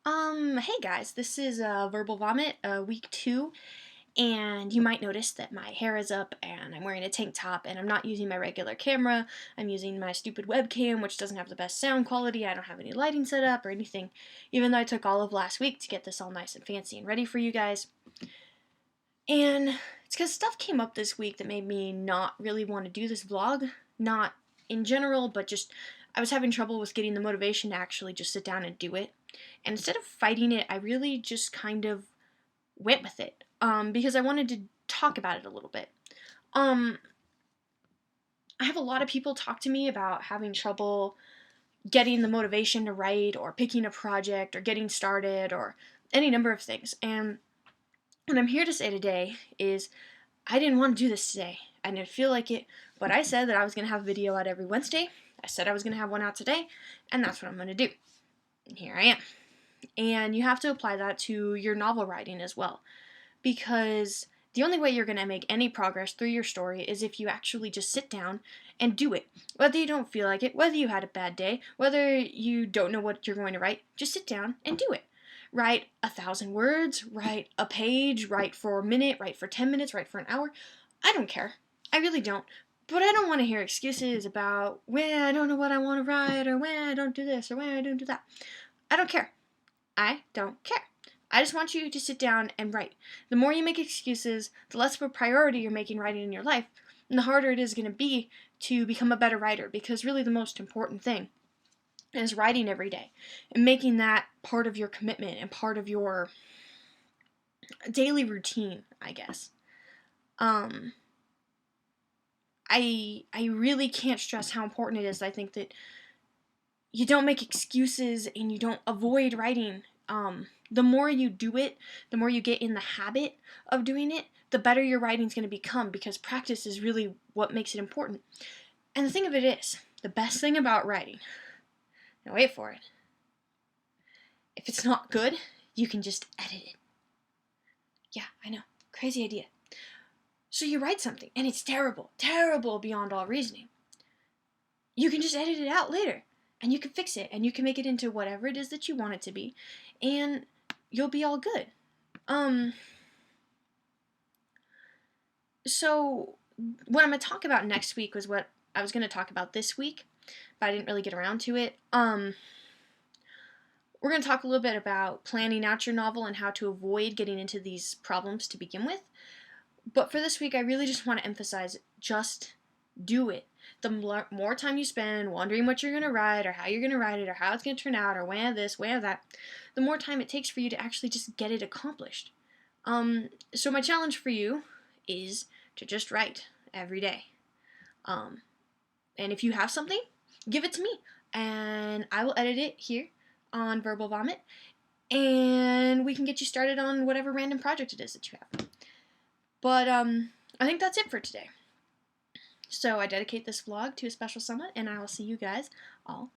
Hey guys, this is Verbal Vomit, week 2, and you might notice that my hair is up and I'm wearing a tank top and I'm not using my regular camera. I'm using my stupid webcam, which doesn't have the best sound quality. I don't have any lighting set up or anything, even though I took all of last week to get this all nice and fancy and ready for you guys. And it's because stuff came up this week that made me not really want to do this vlog. Not in general, but just I was having trouble with getting the motivation to actually just sit down and do it. And instead of fighting it, I really just kind of went with it because I wanted to talk about it a little bit. I have a lot of people talk to me about having trouble getting the motivation to write or picking a project or getting started or any number of things. And what I'm here to say today is I didn't want to do this today. I didn't feel like it, but I said that I was going to have a video out every Wednesday. I said I was going to have one out today, and that's what I'm going to do. And here I am. And you have to apply that to your novel writing as well, because the only way you're going to make any progress through your story is if you actually just sit down and do it. Whether you don't feel like it, whether you had a bad day, whether you don't know what you're going to write, just sit down and do it. Write 1,000 words, write a page, write for a minute, write for 10 minutes, write for an hour. I don't care. I really don't. But I don't want to hear excuses about when I don't know what I want to write, or when I don't do this, or when I don't do that. I don't care. I don't care. I just want you to sit down and write. The more you make excuses, the less of a priority you're making writing in your life, and the harder it is going to be to become a better writer, because really the most important thing is writing every day and making that part of your commitment and part of your daily routine, I guess. I really can't stress how important it is. I think that you don't make excuses and you don't avoid writing. The more you do it, the more you get in the habit of doing it, the better your writing's going to become, because practice is really what makes it important. And the thing of it is, the best thing about writing, now wait for it, if it's not good, you can just edit it. Yeah, I know, crazy idea. So you write something and it's terrible, terrible beyond all reasoning. You can just edit it out later. And you can fix it, and you can make it into whatever it is that you want it to be, and you'll be all good. So what I'm going to talk about next week was what I was going to talk about this week, but I didn't really get around to it. We're going to talk a little bit about planning out your novel and how to avoid getting into these problems to begin with. But for this week, I really just want to emphasize, just do it. The more time you spend wondering what you're going to write, or how you're going to write it, or how it's going to turn out, or when this, when that, the more time it takes for you to actually just get it accomplished. So my challenge for you is to just write every day. And if you have something, give it to me, and I will edit it here on Verbal Vomit, and we can get you started on whatever random project it is that you have. But I think that's it for today. So I dedicate this vlog to a special someone, and I will see you guys all